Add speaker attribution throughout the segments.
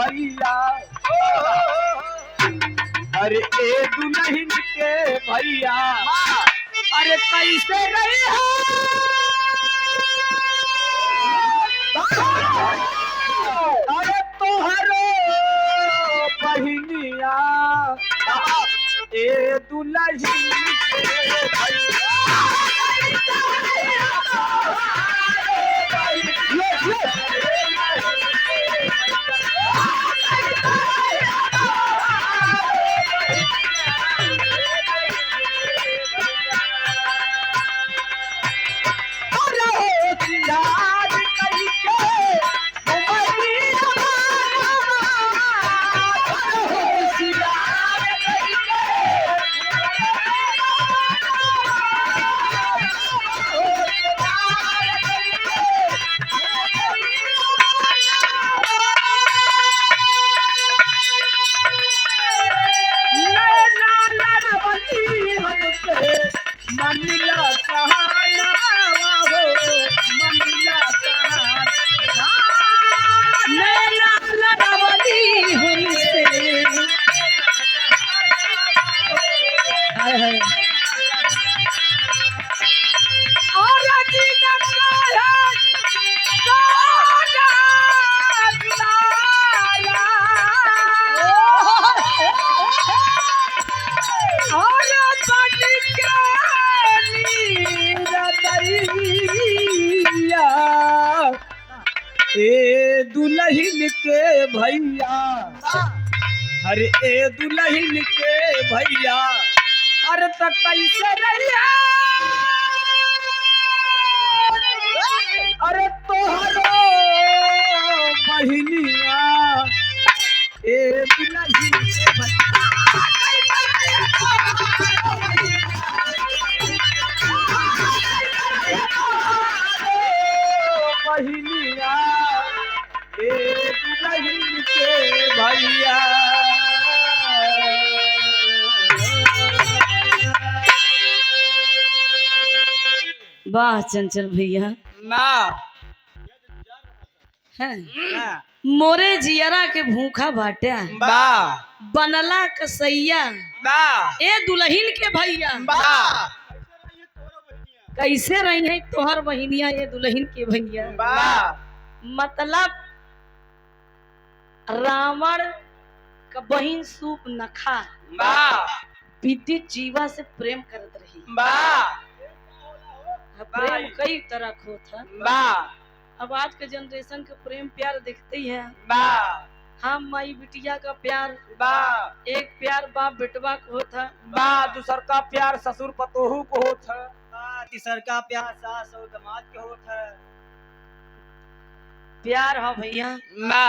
Speaker 1: भैया अरे ए दुल्हन के भैया अरे कैसे रही अरे तोहरो बहिनिया ए दुल्हन के भैया ए दुल्हन के भैया अरे ए दुल्हन के भैया अरे तो कैसे रहिया अरे तोहरो बहिनिया ए दुल्हन के भैया बहिनिया ए दुल्हन के भैया
Speaker 2: वाह चंचल भैया
Speaker 1: ना
Speaker 2: है
Speaker 1: ना
Speaker 2: मोरे जियरा के भूखा बाटा
Speaker 1: बा
Speaker 2: बनला कसैया
Speaker 1: बा
Speaker 2: ए दुल्हन के भैया
Speaker 1: बा
Speaker 2: कैसे रही है तोहर बहिनिया ये दुल्हन के भैया
Speaker 1: बा
Speaker 2: मतलब रावण का बहिन सूप नखा
Speaker 1: बा
Speaker 2: विद्युत जीवा से प्रेम करत रही
Speaker 1: बा
Speaker 2: प्रेम कई तरह का होता
Speaker 1: बा
Speaker 2: अब आज के जनरेशन का प्रेम प्यार देखते ही है
Speaker 1: बा
Speaker 2: हम माई बिटिया का प्यार
Speaker 1: बा
Speaker 2: एक प्यार बाप बेटवा को होता
Speaker 1: बा दूसर का प्यार ससुर पतोहू को होता तीसर का प्यार सास और दामाद के होता
Speaker 2: प्यार है भैया
Speaker 1: बा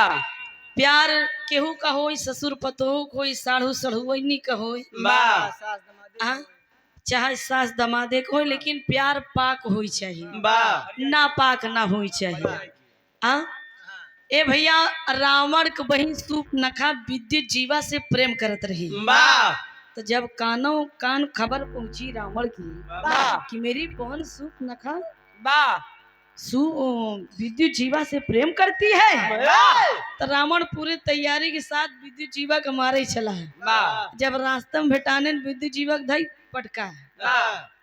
Speaker 2: प्यार केहू का होई ससुर पतोहू को होई साढ़ू सढ़ुवैनी का होई
Speaker 1: बा
Speaker 2: हाँ? चाहे सास दमादे को होई लेकिन प्यार पाक होई चाहिए
Speaker 1: बा
Speaker 2: ना पाक ना होई चाहिए हाँ ए भैया रावण के बहिन सूप नखा विद्युत जीवा से प्रेम करत रही
Speaker 1: बा
Speaker 2: तो जब कान खबर पहुंची रावण की
Speaker 1: बा
Speaker 2: कि मेरी बहन सूप नखा
Speaker 1: बा
Speaker 2: विद्युत जीवा से प्रेम करती है तो रावण पूरे तैयारी के साथ विद्युत जीवा का मारे चला है
Speaker 1: बा
Speaker 2: जब रास्ते में भेटाने विद्युत जीवा धई पटका है
Speaker 1: बा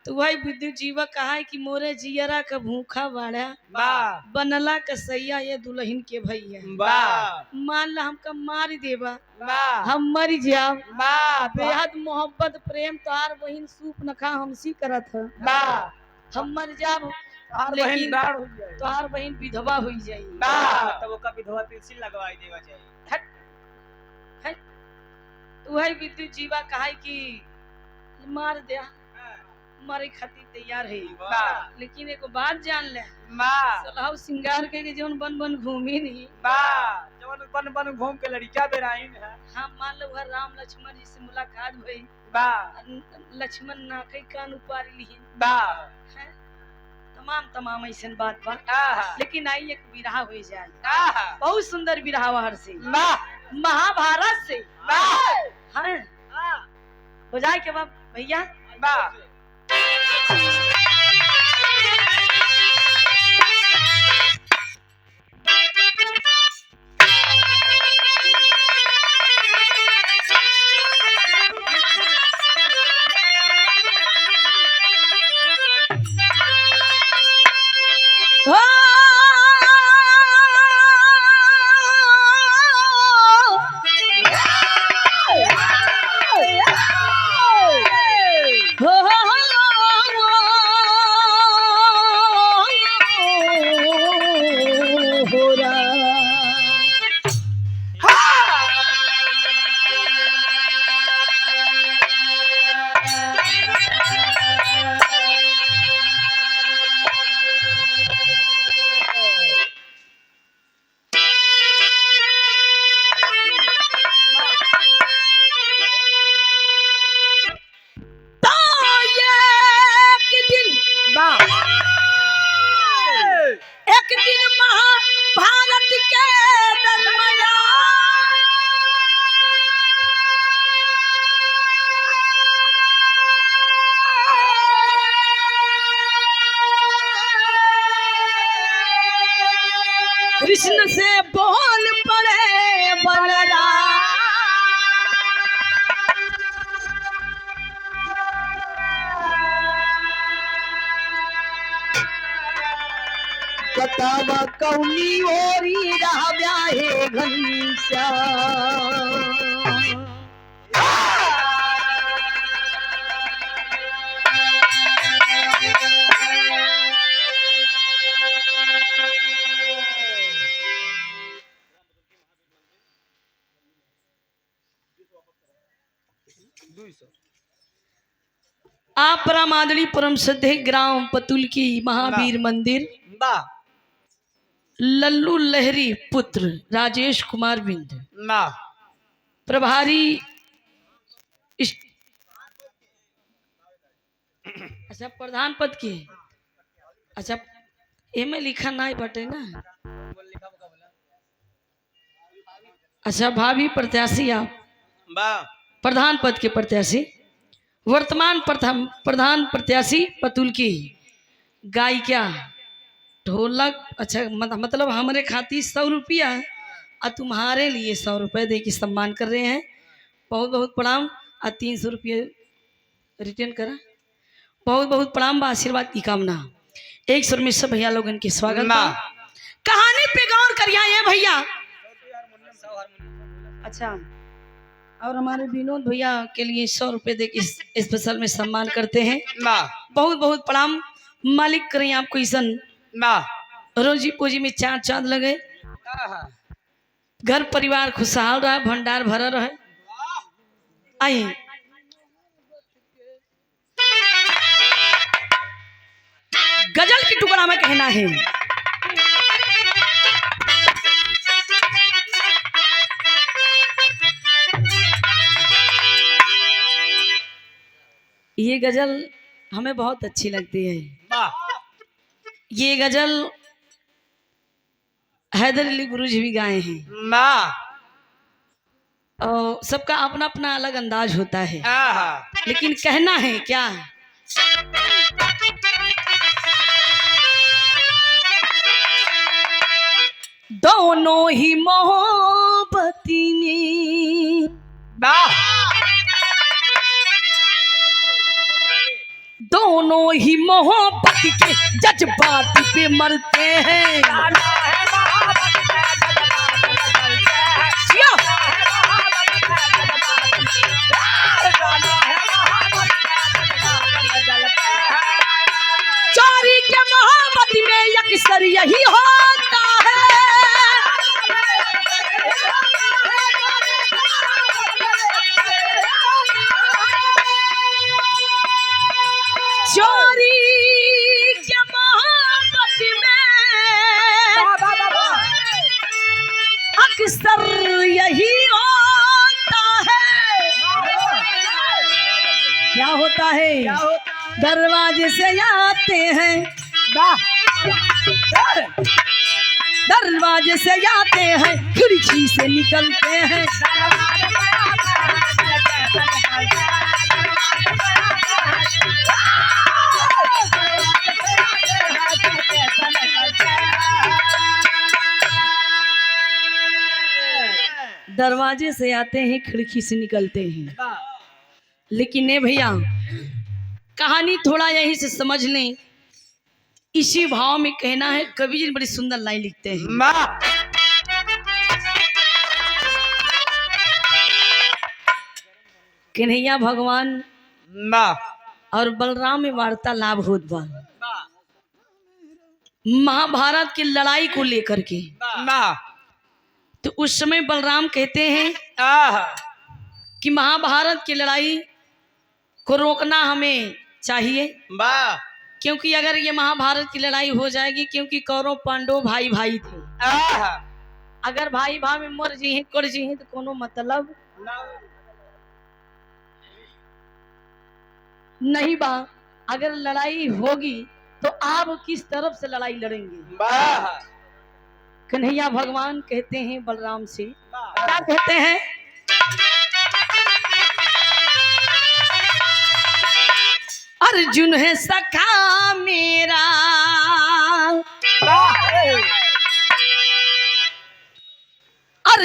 Speaker 2: तो वही विद्युत जीवा कहा है कि मोरे जियरा का भूखा बाड़ा
Speaker 1: बा
Speaker 2: बनला कसैया ये दुल्हन के भैया
Speaker 1: बा
Speaker 2: मान ला हमका मार देबा
Speaker 1: बा
Speaker 2: हम मर जाओ
Speaker 1: बा
Speaker 2: बेहद मोहब्बत प्रेम तोहार बहिन सूप नखा हमसी करत है
Speaker 1: बा
Speaker 2: हम मर जाब
Speaker 1: हर
Speaker 2: लेकिन
Speaker 1: बहन दाढ़ हो जाए
Speaker 2: तोहार बहिन विधवा हुई जाई
Speaker 1: बा तब ओका विधवा तुलसी लगवाई देवा चाहिए
Speaker 2: तो वही विद्युत जीवा कहा है कि मार दे मारे खातिर तैयार है
Speaker 1: बा
Speaker 2: लेकिन एक बात जान ले
Speaker 1: बा
Speaker 2: सलाह सिंगार के जौन बन बन घूमी नहीं
Speaker 1: बा जवन बन बन घूम के लड़का बेराइन है
Speaker 2: हम मान लो घर राम लक्ष्मण जी से मुलाकात हुई
Speaker 1: बा
Speaker 2: लक्ष्मण ना कई कान उपार ली
Speaker 1: बा
Speaker 2: तमाम ऐसा बात बा लेकिन आई एक विरहा हो जाए बहुत सुंदर विरहा बाहर से महाभारत से हाँ हो जाए के बाद भैया
Speaker 1: बा
Speaker 2: कृष्ण से बोल पड़े बलराम। कतावा कौनी ओरी रहा ब्याहे घनश्याम। आप रामादड़ी परम श्रद्धे ग्राम पतुल की महावीर मंदिर लल्लू लहरी पुत्र राजेश कुमार बिंद प्रभारी अच्छा प्रधान पद की अच्छा एमे लिखा नहीं बटे ना। अच्छा भावी प्रत्याशी आप प्रधान पद के प्रत्याशी वर्तमान प्रधान प्रत्याशी पतुल की गायिका ढोलक। अच्छा मतलब हमारे खातिर 100 रुपया और तुम्हारे लिए 100 रुपये दे के सम्मान कर रहे हैं। बहुत बहुत प्रणाम और 300 रुपये रिटर्न करा। बहुत बहुत प्रणाम व आशीर्वाद की कामना। एक सुर में सब भैया लोगन के स्वागत बा। कहानी पे गौर करिया है भैया। अच्छा और हमारे विनोद भैया के लिए 100 रुपये दे के स्पेशल में सम्मान करते हैं। बहुत बहुत प्रणाम। मालिक करें आपको ईसन रोजी पूजी में चार चांद लगे, घर परिवार खुशहाल रहा, भंडार भरा रहे। आई गजल की टुकड़ा में कहना है। ये गजल हमें बहुत अच्छी लगती है। ये गजल हैदर अली गुरुजी भी गाए हैं और सबका अपना अपना अलग अंदाज होता है, लेकिन कहना है क्या दोनों ही मोहब्बती में दोनों ही मोहब्बत के जज्बात पे मरते हैं। चोरी के मोहब्बत में अक्सर यही होता है। चोरी के मोहब्बत में अक्सर यही होता है। क्या होता है? दरवाजे से आते हैं, दरवाजे से आते हैं, खिड़की से निकलते हैं। दरवाजे से आते हैं, खिड़की से निकलते हैं। लेकिन ये भैया कहानी थोड़ा यहीं से समझ लें। इसी भाव में कहना है। कवि जी बड़ी सुंदर लाइन लिखते हैं। कन्हैया भगवान और बलराम में वार्तालाप होत बा महाभारत की लड़ाई को लेकर के। तो उस समय बलराम कहते हैं कि महाभारत की लड़ाई को रोकना हमें चाहिए, क्योंकि अगर ये महाभारत की लड़ाई हो जाएगी, क्योंकि कौरव पांडव भाई भाई थे, अगर भाई भाई में मर जी हैं कर जी हैं तो कोनो मतलब नहीं बा। अगर लड़ाई होगी तो आप किस तरफ से लड़ाई लड़ेंगे? कन्हैया भगवान कहते हैं बलराम से, क्या कहते हैं? अर्जुन है सखा मेरा,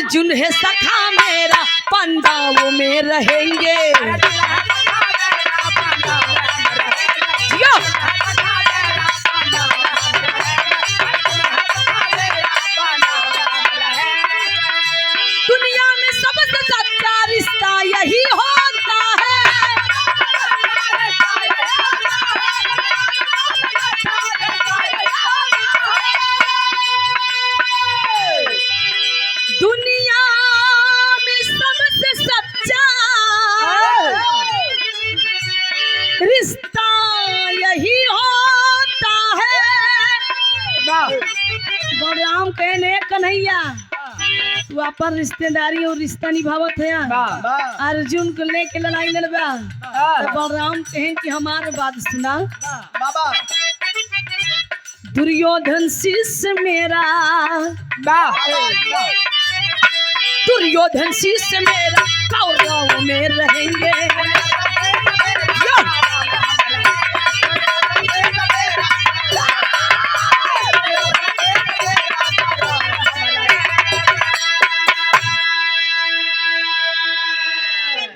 Speaker 2: अर्जुन है सखा मेरा, पंडाओं में रहेंगे। दुनिया में सबसे सच्चा रिश्ता यही होता है। दुनिया में सबसे सच्चा रिश्ता यही होता है। बलराम कहने कन्हैया तू अपन रिश्तेदारी और रिश्ता निभावत है, अर्जुन को लेके लड़ाई लड़बा। तो बलराम कहें कि हमारे बात सुना। दुर्योधन शिष्य मेरा, दुर्योधन शिष्य मेरा, कौरवों में रहेंगे।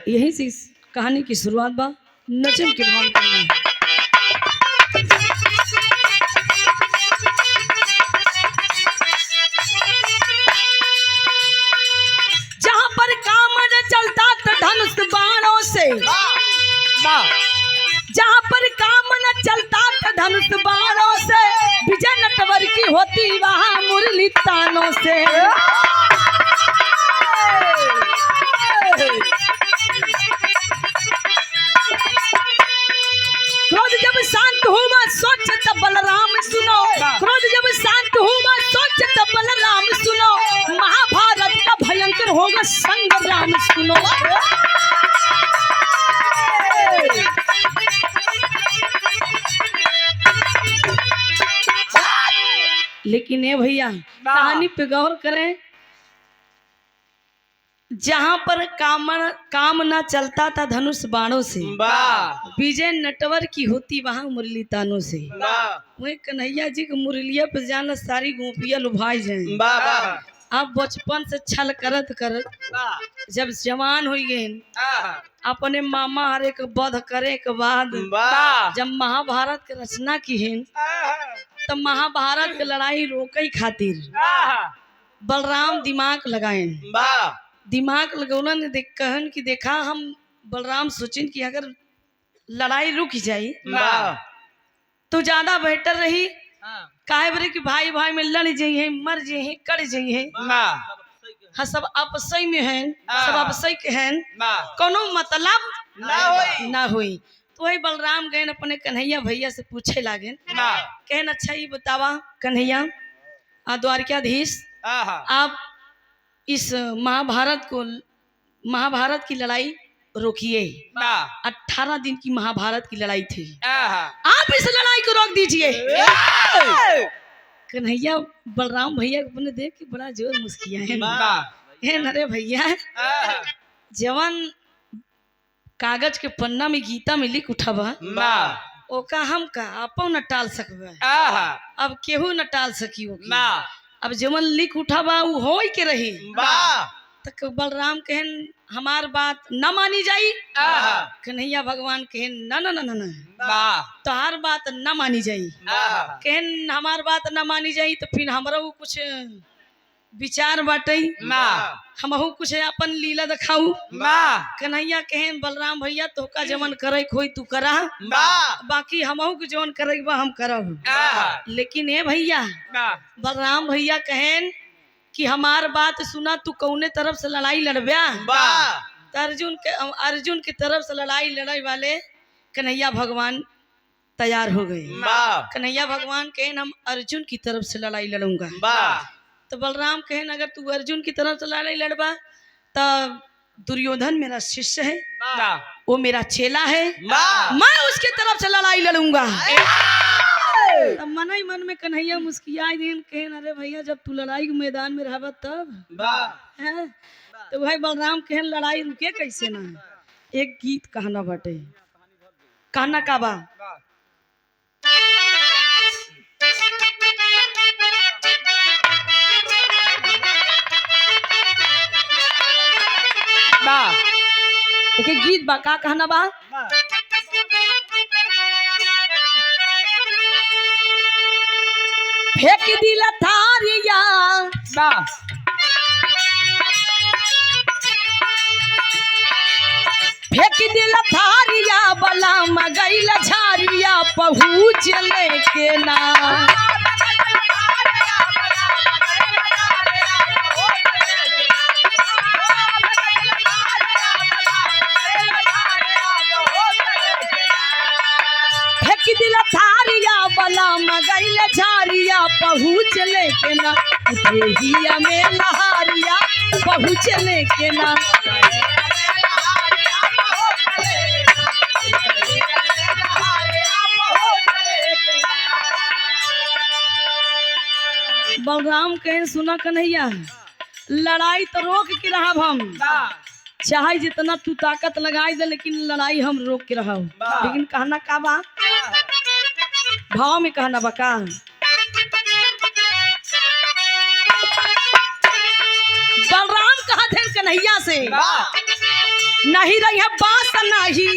Speaker 2: यही से इस कहानी की शुरुआत बा। नजम के भाव में जहां पर काम न चलता तो धनुष बाणों से, जहां पर काम न चलता तो धनुष बाणों से, विजय नटवर की होती वहां मुरली तानों से। क्रोध जब शांत हुआ सोच तब बलराम सुनो, क्रोध जब शांत हुआ सोच तब बलराम सुनो, महाभारत का भयंकर होगा संग्राम सुनो। लेकिन ये भैया कहानी पे गौर करें, जहां पर काम न चलता था धनुष बाणों से, विजय नटवर की होती वहां मुरली तानों से। वही कन्हैया जी के मुरलिया पे जाना सारी गोपिया लुभाई जाए। अब बचपन से छल करत करत जब जवान हो गए, अपने मामा हरे के वध करे के बाद जब महाभारत के रचना की है, तब महाभारत के लड़ाई रोके खातिर बलराम दिमाग लगाए। दिमाग लगौला ने कहन कि देखा हम बलराम सोचें कि अगर लड़ाई रुक जाई तो ज्यादा बेहतर रही। काहे बरे कि भाई भाई में लड़ जाइए, मर जाइए, कट जाइए। हाँ सब आपसई में हैं, सब आपसई के हैं, कोनो मतलब ना हुई। तो वही बलराम गए अपने कन्हैया भैया से पूछे लागे, कहन अच्छा ये बतावा कन्हैया द्वारकाधीश, आप इस महाभारत की लड़ाई रोकिए। 18 दिन की महाभारत की लड़ाई थी, आप इस लड़ाई को रोक दीजिए। कन्हैया बलराम भैया को अपने देख के बड़ा जोर मुस्किया है। अरे भैया जवान कागज के पन्ना में गीता में लिख उठावा, ओका हम का अपन न टाल सकबे, अब केहू न टाल सकी। अब जवन लिख उठावा वो हो के रही। तो बलराम कहन हमार बात न मानी जाई, कन्हैया भगवान कहन न न न न तोहार बात न मानी जाई। कहन हमार बात न मानी जाई तो फिर हमरा कुछ विचार बाटे, हमहू कुछ अपन लीला दिखाऊ। कन्हैया कहन बलराम भैया तोका जवन करे खोई तू करा, बाकी हमहू के जवन करे हम करब। लेकिन ए भैया बलराम भैया कहन कि हमार बात सुना, तू कौने तरफ से लड़ाई लड़ब्या। तो अर्जुन की तरफ से लड़ाई लड़ाई वाले कन्हैया भगवान तैयार हो गए। कन्हैया भगवान कहन हम अर्जुन की तरफ से लड़ाई लड़ूंगा। तो बलराम कहन अगर तू अर्जुन की तरफ से लड़ाई लड़बा तो दुर्योधन मेरा शिष्य है, वो मेरा चेला है, मैं उसकी तरफ से लड़ाई लड़ूंगा। तब मन ही मन में कन्हैया मुस्किया दिन कहन अरे भैया जब तू लड़ाई के मैदान में रहबा तब है। तो भाई बलराम कहन लड़ाई रुके कैसे ना। एक गीत कहना बाटे, कहना का बा एक गीत बा का कहना बा फेंक दिल थारिया फेंक दिल थारिया बला मगैल झारिया पहुँच लेके ना फेंक दिल थारिया बला मगैल झारिया पहुँच लेके ना उठेहिया में लहारिया पहुँच लेके ना बलराम कहे सुना कन्हैया लड़ाई तो रोक के रहा हम चाहे जितना तू ताकत लगाई दे लेकिन लड़ाई हम रोक के रहा लेकिन कहना का बा भाव में कहना बा का बलराम कहा थे कन्हैया से नहीं रही है बात नहीं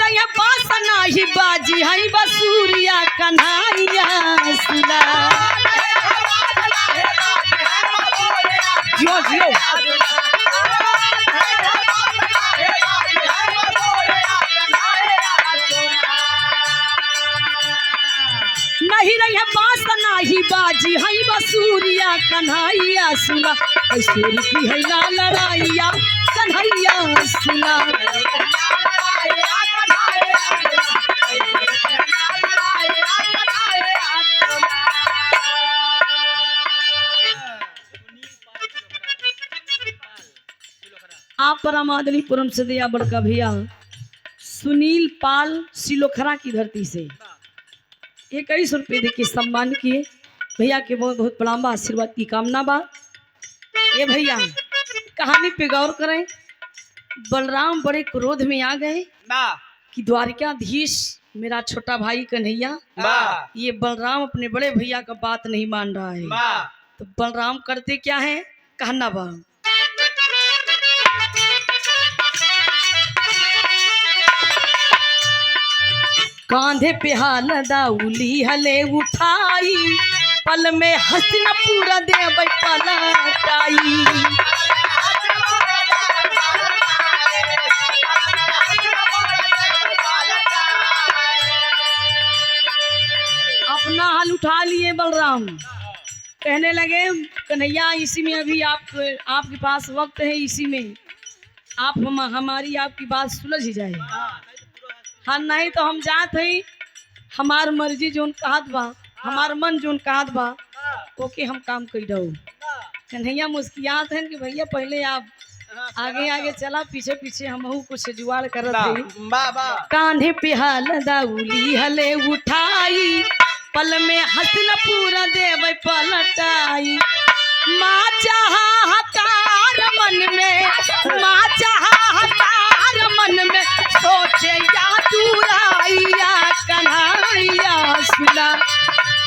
Speaker 2: रही है बात नहीं बाजी है बसूरिया कन्हैया सुना जियो जियो नहीं रही है बात नहीं बाजी है बसूरिया कन्हैया सुना ऐसे रुकी है ना लड़ाइया कन्हैया सुना आप परमादनीपुरम से दिया बड़का भैया सुनील पाल सिलोखरा की धरती से 21 रुपये देके सम्मान किए भैया के बहुत बहुत प्रणाम आशीर्वाद की कामना बा। ये भैया कहानी पे गौर करें बलराम बड़े क्रोध में आ गए कि द्वारिकाधीश मेरा छोटा भाई कन्हैया ये बलराम अपने बड़े भैया का बात नहीं मान रहा है तो बलराम करते क्या है कहना बा कांधे पे हाल दाउली हले उठाई पल में हस्तिनापुर देव पलटाई अपना हाल उठा लिए बलराम कहने लगे कन्हैया इसी में अभी आपके पास वक्त है इसी में आप हमारी आपकी बात सुलझ ही जाए हाँ नहीं तो हम जात है हमार मर्जी जोन कहत बा हमार मन जोन कहत बा ओके हम काम कर दो कन्हैया मुस्कियात हैं कि भैया पहले आप आगे आगे चला पीछे पीछे हम कुछ जुगाड़ करत है कांधे पे हाल दाउली हले उठाई पल में हस्तिनापुर देव पलटाई माँ चाहा हकार मन में माँ चाहा हकार मन में सोचे या दूराइया कन्हैया सुना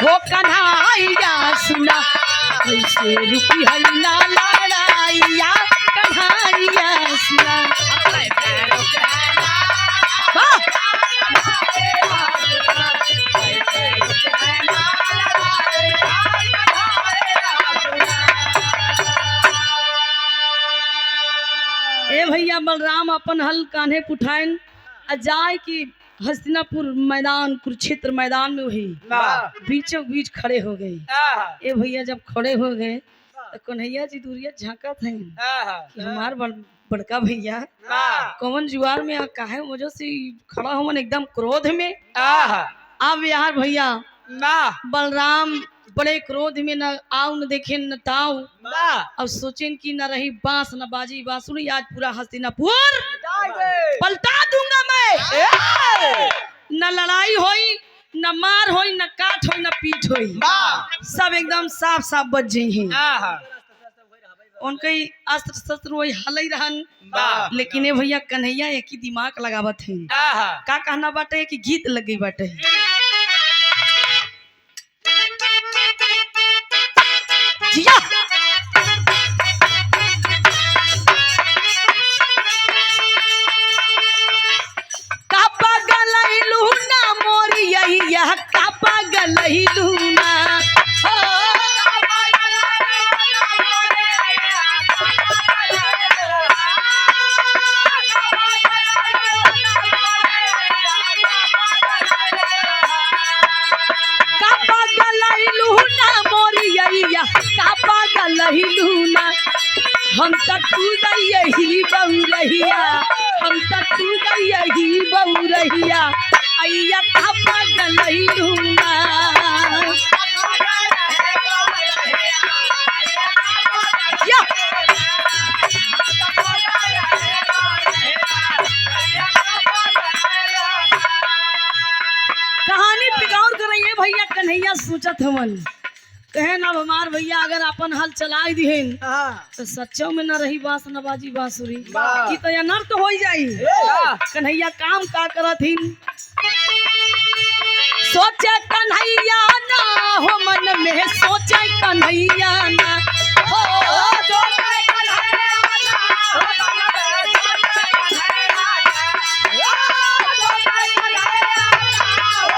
Speaker 2: हो कन्हैया सुना कैसे रुकी है ना लड़ाइया कन्हैया सुना ए भैया बलराम अपन हल कान्हे उठाएन जाए कि हस्तिनापुर मैदान कुरुक्षेत्र मैदान में वही बीचों बीच खड़े हो गए ए भैया जब खड़े हो गए तो कन्हैया जी दूरिया झांकत हैं कि हमार बड़का भैया कौन जुआर में काहे वजह से खड़ा हो एकदम क्रोध में अब यार भैया बलराम बड़े क्रोध में न आओ न देखे न ताऊ अब सोचें कि न रही बांस न बाजी बांसुरी आज पूरा हस्तिनापुर पलटा दूंगा मैं न लड़ाई होई न मार होई न काट होई न पीट होई सब एकदम साफ साफ बच जाई उनके अस्त्र शस्त्र वही हल रहन लेकिन ये भैया कन्हैया एक ही दिमाग लगावत है का कहना बाटे कि गीत लग गई बाटे जिया हम तक तू यही बहु रहिया, हम तक तू यही बहु रहिया, अय्या का पगलई हूँगा। कहानी पिगौर कर रही है भैया कन्हैया सोचत हमन कहे ना हमार भैया अगर अपन हल चलाई दिहन तो सच्चो में न रही बास न बाजी बांसुरी की तो अनर्थ हो जाई। कन्हैया काम का करथिन सोचे कन्हैया ना हो मन में सोचे कन्हैया ना हो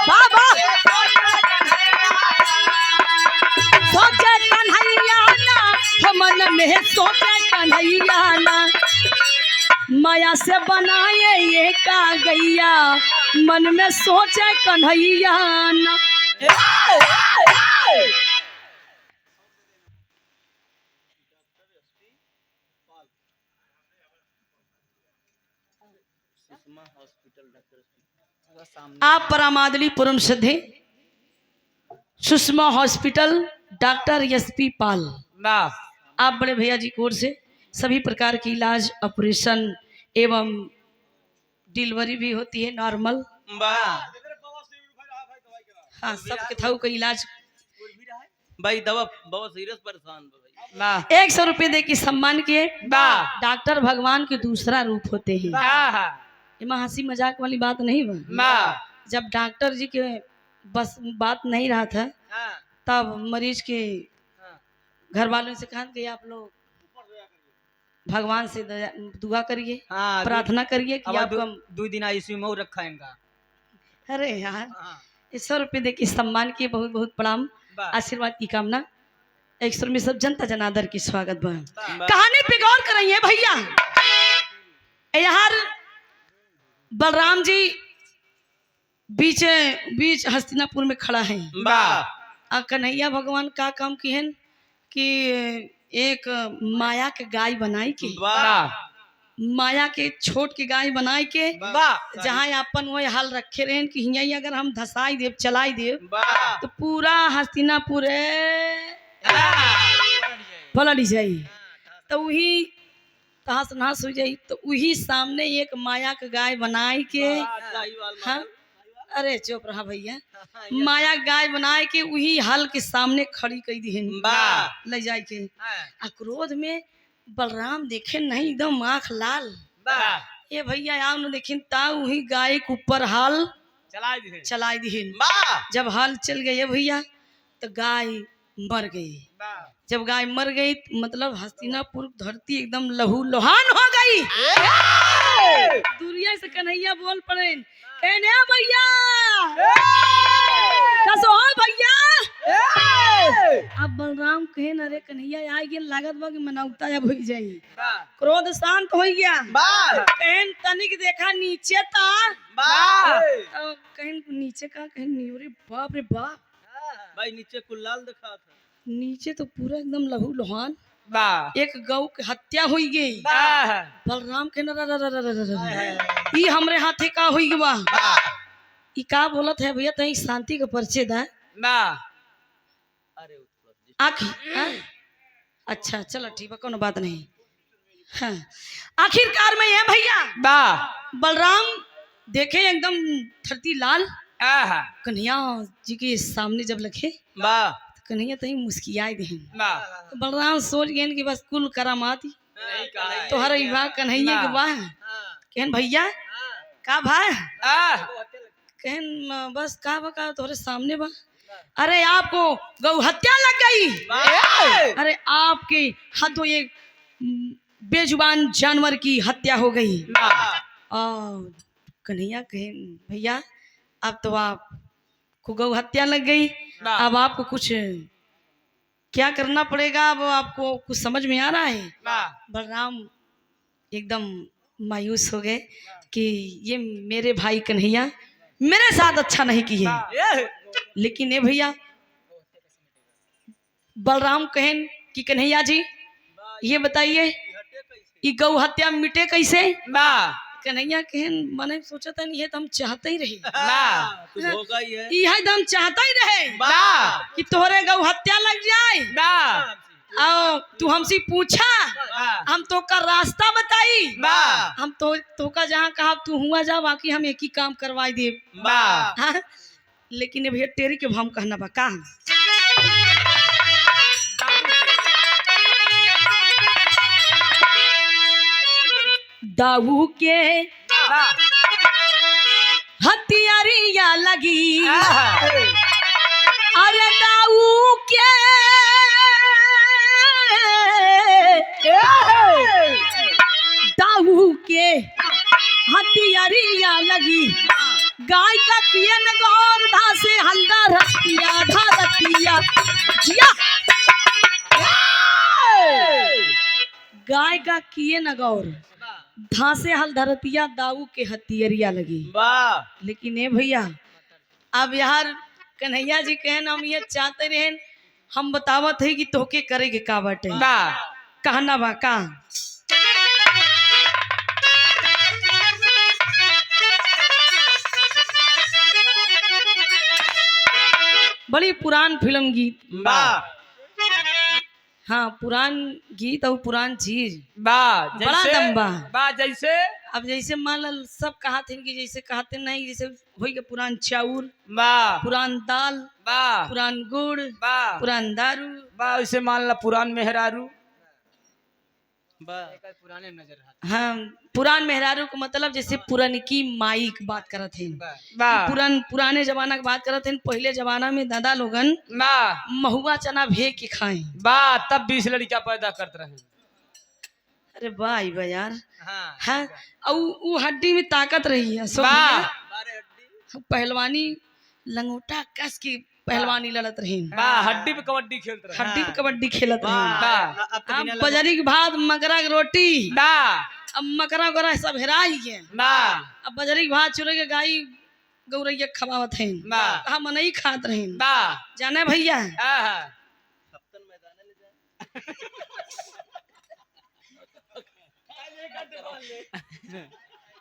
Speaker 2: बाबा सोचे कन्हैया ना हो मन में सोचे कन्हैया ना माया से बनाए ये का गैया मन में सोचे कन्हैया ना। आप परामादलीपुरम सिद्धि सुषमा हॉस्पिटल डॉक्टर एसपी पाल, आप बड़े भैया जी की ओर से सभी प्रकार की इलाज ऑपरेशन एवं डिलीवरी भी होती है नॉर्मल। हाँ सबके थाऊ का इलाज
Speaker 1: भाई दवा बहुत सीरियस परेशान
Speaker 2: 100 रुपए दे के सम्मान किए। डॉक्टर भगवान के दूसरा रूप होते हैं। ये हंसी मजाक वाली बात नहीं बा। जब डॉक्टर जी के बस बात नहीं रहा था तब मरीज के घर वालों से कहा कि आप लोग भगवान से दुआ करिए, प्रार्थना करिए कि आपको 2 दिन आईसीयू में रखा इनका। अरे यार 100 रुपए दे के सम्मान किए, बहुत बहुत प्रणाम, आशीर्वाद की कामना। 100 में सब जनता जनादर की स्वागत बा। कहानी पे गौर कर रही है भैया। यार बलराम जी बीच हस्तिनापुर में खड़ा है। कन्हैया भगवान का काम किए कि एक माया के गाय बनाई के, माया के छोट के गाय बनाई के जहाँ अपन वो हाल रखे रहे कि हियाई अगर हम धसाई देव चलाई देव तो पूरा हस्तिनापुर पलट जाई, तो वही तहस नहस हो जाई। तो वही सामने एक माया के गाय बनाई के, हाँ अरे चुप रहा भैया, माया गाय बनाए के वही हल के सामने खड़ी कर दी ले जाए के। क्रोध में बलराम देखे नहीं एकदम आँख लाल, ये भैया आम न देखिन ता वही गाय के ऊपर हल चलाई दी। जब हल चल गए भैया तो गाय मर गई। जब गाय मर गई मतलब हस्तिनापुर धरती एकदम लहू लोहान हो गई। दूरिया से कन्हैया बोल पड़े कहने भैया कसो भैया। अब बलराम कहे न रे कन्हैया आ गया लागत बा कि मनाउता अब हो जाई। क्रोध शांत हो गया। कहन तनिक देखा नीचे ता कहन नीचे का कहन रे बाप रे बाप
Speaker 1: भाई नीचे कुल्लाल दिखा था,
Speaker 2: नीचे तो पूरा एकदम लहू लोहान। एक गौ की हत्या हुई गई। बलराम के ई हमरे हाथे का हुई बा। ई का बोलत है भैया तही शांति का परिचय दा अच्छा चलो ठीक है कोनो बात नहीं। हाँ। आखिरकार में ये भैया बलराम देखे एकदम धरती लाल। कन्हैया जी के सामने जब लखे कन्हैया तही मुस्कियाई दे। तो बलराम सोच गए कि बस कुल करामात तो हर विवाह कन्हैया के बा। कहन भैया का भाई कहन बस का बा तोहरे सामने बा। अरे आपको गौ हत्या लग गई। अरे आपके हाथों एक बेजुबान जानवर की हत्या हो गई। और कन्हैया कहे भैया अब तो आपको गौ हत्या लग गई, अब आपको कुछ क्या करना पड़ेगा, अब आपको कुछ समझ में आ रहा है। बलराम एकदम मायूस हो गए कि ये मेरे भाई कन्हैया मेरे साथ अच्छा नहीं किए। लेकिन ये भैया बलराम कहें कि कन्हैया जी ये बताइए ई गौ हत्या मिटे कैसे?
Speaker 1: बा
Speaker 2: कन्हैया कहन मने सोचता नहीं है तो हम चाहते ही रहे,
Speaker 1: बा कुछ होगा ही है।
Speaker 2: ई है तो हम चाहते ही रहे
Speaker 1: बा
Speaker 2: कि तोहरे गौ हत्या लग जाए।
Speaker 1: बा
Speaker 2: आओ तू हमसे पूछा, हम तो का रास्ता बताई,
Speaker 1: बा
Speaker 2: हम तो का जहाँ कहा तू हुआ जा, बाकी हम एक ही काम करवाई दे।
Speaker 1: बा
Speaker 2: हाँ? लेकिन ये भैया टेरी के हम कहना बा का दाऊ के
Speaker 1: बा
Speaker 2: हथियारिया लगी, अरे दाऊ के दाऊ के हथियारिया लगी, गाय का कियन गौर धा से हल्दा रतिया धा रतिया जिया, गाय का कियन गौर धा से हल्दा रतिया दाऊ के हथियारिया लगी।
Speaker 1: बा
Speaker 2: लेकिन ए भैया अब यार कन्हैया जी कहन हम ये चाहते रहे, हम बतावत है कि तोके करे के का बाटे।
Speaker 1: बा
Speaker 2: कहना बा का बड़ी पुरान फिल्म गीत,
Speaker 1: बा
Speaker 2: हाँ पुरान गीत और पुरान चीज
Speaker 1: बा
Speaker 2: बड़ा दम बा।
Speaker 1: बा जैसे
Speaker 2: अब जैसे मान लो सब कहते हैं कि जैसे कहते नहीं, जैसे होई के पुरान चाउर,
Speaker 1: बा
Speaker 2: पुरान दाल,
Speaker 1: बा
Speaker 2: पुरान गुड़,
Speaker 1: बा
Speaker 2: पुरान दारू,
Speaker 1: बा वैसे मान ला पुरान मेहरारू बा पुराने नजर
Speaker 2: हाँ पुरान मेहरारू का मतलब जैसे पुरनकी माई की बात करत हैं,
Speaker 1: बा
Speaker 2: पुराने जमाना की बात करत हैं। पहले जमाना में दादा लोगन
Speaker 1: बा
Speaker 2: महुआ चना भे के खाए।
Speaker 1: बा तब 20 लड़कियां पैदा करते रहे।
Speaker 2: अरे वाह बा यार,
Speaker 1: हाँ
Speaker 2: हाँ और वो हड्डी में ताकत रही है सो
Speaker 1: बा
Speaker 2: पहलवानी लंगोटा कस की पहलवानी लड़त रही,
Speaker 1: बा हड्डी पे कबड्डी खेलते रहे।
Speaker 2: हड्डी पे कबड्डी खेलत रही।
Speaker 1: बा
Speaker 2: अब बजरी के भात मकरा की रोटी,
Speaker 1: बा
Speaker 2: अब मकरा गोरा सब हेरा ही है।
Speaker 1: बा
Speaker 2: अब बजरी के भात चुरे के गाय गौरैया खवावत है,
Speaker 1: बा
Speaker 2: कहा मनई खात रही।
Speaker 1: बा
Speaker 2: जाने भैया
Speaker 1: आहा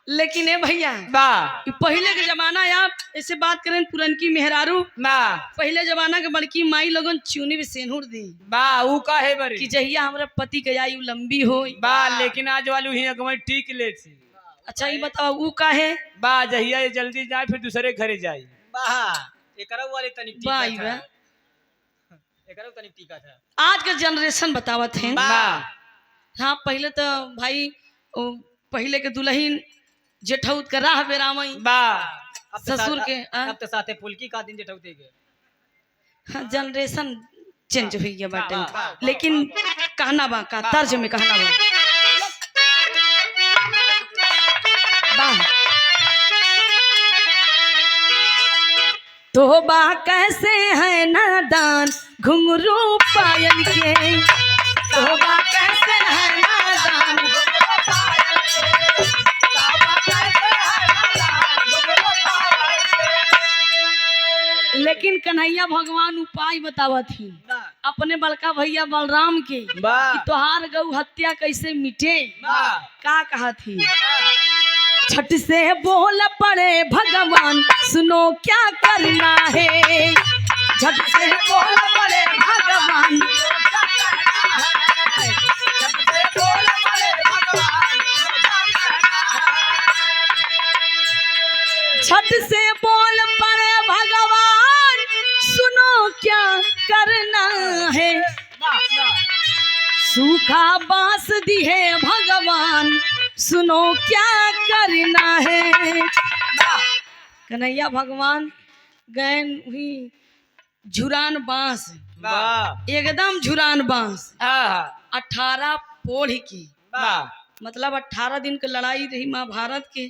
Speaker 2: लेकिन ए भैया
Speaker 1: बा
Speaker 2: ई पहले के जमाना आप ऐसे बात करें पुरनकी मेहरारू,
Speaker 1: बा
Speaker 2: पहले जमाना के बड़की माई लोगन चूनी में सेनूर दी
Speaker 1: बा ऊ काहे बरी
Speaker 2: कि जहिया हमरा पति के आयु लंबी हो।
Speaker 1: बा लेकिन आज वाली ही अगमई टीक ले छी।
Speaker 2: अच्छा ये बताओ ऊ काहे?
Speaker 1: बा जहिया ये जल्दी जाए फिर दूसरे घरे जाए। बा एकरा वाली तनी टीका
Speaker 2: बाई बा
Speaker 1: एकरा तनी टीका था।
Speaker 2: आज के जनरेशन बतावत हैं।
Speaker 1: बा
Speaker 2: हाँ पहले तो भाई पहले के दुल्हन जेठौत का राह बेरामई,
Speaker 1: बा
Speaker 2: ससुर के
Speaker 1: अब तो साथे फुलकी का दिन जेठौते के।
Speaker 2: हाँ जनरेशन चेंज हुई है बाटे,
Speaker 1: बा।
Speaker 2: लेकिन कहना बा का तर्ज में कहना बा बा तो बा कैसे है नादान घुंघरू पायल के, तो बा कैसे है नादान घुंघरू पायल के, तो बा कैसे है नादान घुंघरू पायल के। लेकिन कन्हैया भगवान उपाय बतावत थी अपने बड़का भैया बलराम के
Speaker 1: बा
Speaker 2: कि तोहार गौ हत्या कैसे मिटे।
Speaker 1: बा
Speaker 2: का कहा थी? छठ से बोल पड़े भगवान सुनो क्या करना है, झट से बोल पड़े भगवान, झट से बोल पड़े भगवान, छठ से बोल पड़े भगवान सुनो क्या करना है, सूखा बांस दिए भगवान सुनो क्या करना है। कन्हैया भगवान गए हुई झुरान बांस,
Speaker 1: बा
Speaker 2: एकदम झुरान बांस,
Speaker 1: आहा
Speaker 2: 18 पोढ़ की,
Speaker 1: बा
Speaker 2: मतलब 18 दिन की लड़ाई रही महाभारत के,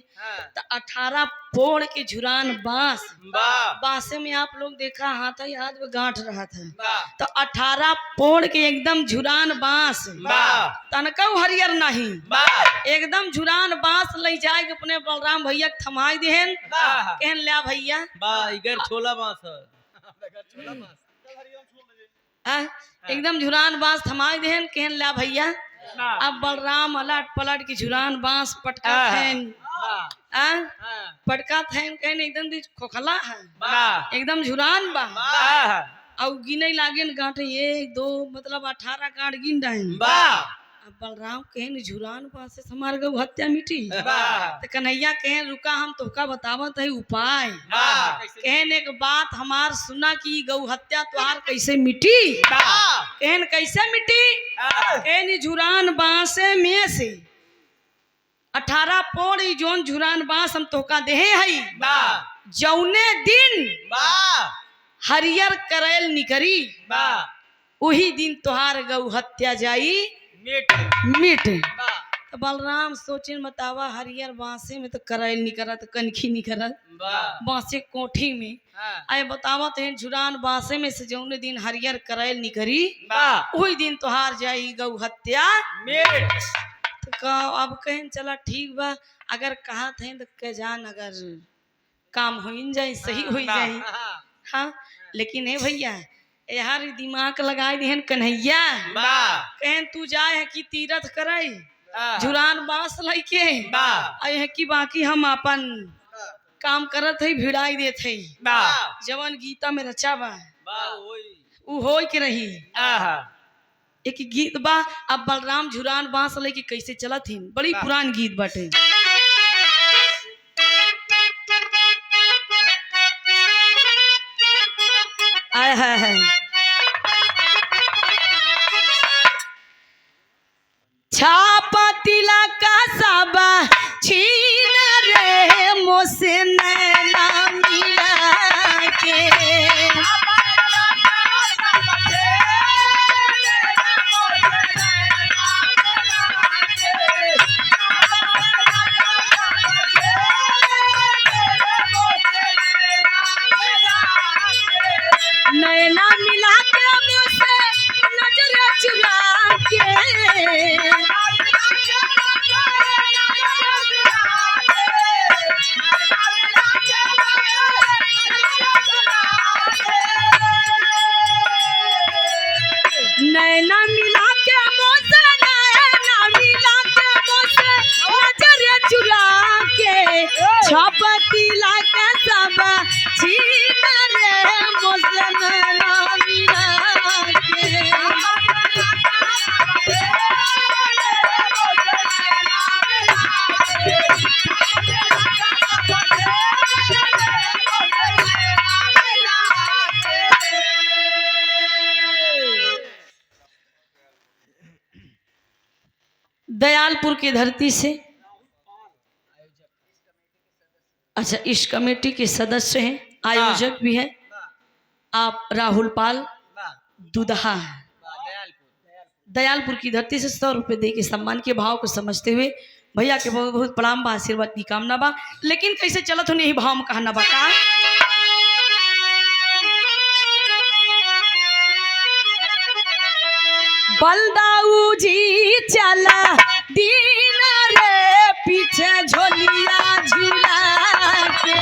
Speaker 2: तो 18 पोढ़ के झुरान बांस,
Speaker 1: बा
Speaker 2: बांसे में आप लोग देखा हाथ ही हाथ में गांठ रहा था,
Speaker 1: बा
Speaker 2: तो 18 पोढ़ के एकदम झुरान बांस,
Speaker 1: बा
Speaker 2: तनका हरियर नहीं,
Speaker 1: बा
Speaker 2: एकदम झुरान बांस ले जाए के अपने बलराम भैया थमाई देहन,
Speaker 1: बा
Speaker 2: कहन लिया भैया
Speaker 1: बा इगर छोला बांस
Speaker 2: एकदम झुरान बांस थमाई देहन, कहन लिया भैया अब बलराम अलट पलट की झुरान बांस पटका थैन पटका थैन कहन एकदम दी खोखला है एकदम झुरान बा और गिने लागेन गांठे 1 2 मतलब 18 गांठ गिन रहे अब बलराम कहन झुरान बांस से हमार गौ हत्या मिटी तो कन्हैया कहन रुका हम तोहका बतावत है उपाय कहन एक बात हमार सुना कि गौ हत्या तुहार कैसे मिटी कहन कैसे मिटी कहन झुरान बांस में से 18 पोड़ जोन झुरान बांस हम तोहका देहे हई जौने दिन हरियर करेल निकरी वही दिन तुहार गौ हत्या जाई मिट तो बलराम सोचिन बतावा हरियर बांसे में तो करेल निकरत कनखी निकरत बांसे कोठी में आए बतावा तो झुरान बांसे में से जौने दिन हरियर करेल निकरी वही दिन तुहार जाई गौ हत्या तो अब कहन चला ठीक बा अगर कहा थे तो कह जान अगर काम हो जाए सही हो जाए हाँ लेकिन है भैया यार दिमाग लगाए दिहन कन्हैया कहन तू जाए है कि तीरथ करे झुरान बांस लइके है कि बाकी हम अपन काम करत है भिड़ाई देत है जवन गीता में रचा बा उ होई के रही एक गीत बा अब बलराम झुरान बांस लेके कैसे चलत हिन बड़ी पुरान गीत बाटे आय है छापा तिला का सबा छीन रे मोसे नैना मिला के नैना मिला के मुझसे नजर चुरा के नैना मिला के मुझसे नैना मिला के मुझसे नजर चुरा के छपती लाके सब छीन रे मुझसे नैना मिला के दयालपुर की धरती से अच्छा इस कमेटी के सदस्य हैं आयोजक भी हैं आप राहुल पाल दुदहा दयालपुर की धरती से 100 रुपए दे के सम्मान के भाव को समझते हुए भैया के बहुत बहुत प्रणाम बा आशीर्वाद की कामना बा लेकिन कैसे चलत हो यही भाव में कहना बा का बलदाऊ जी चला दीन रे पीछे झोलिया झूला के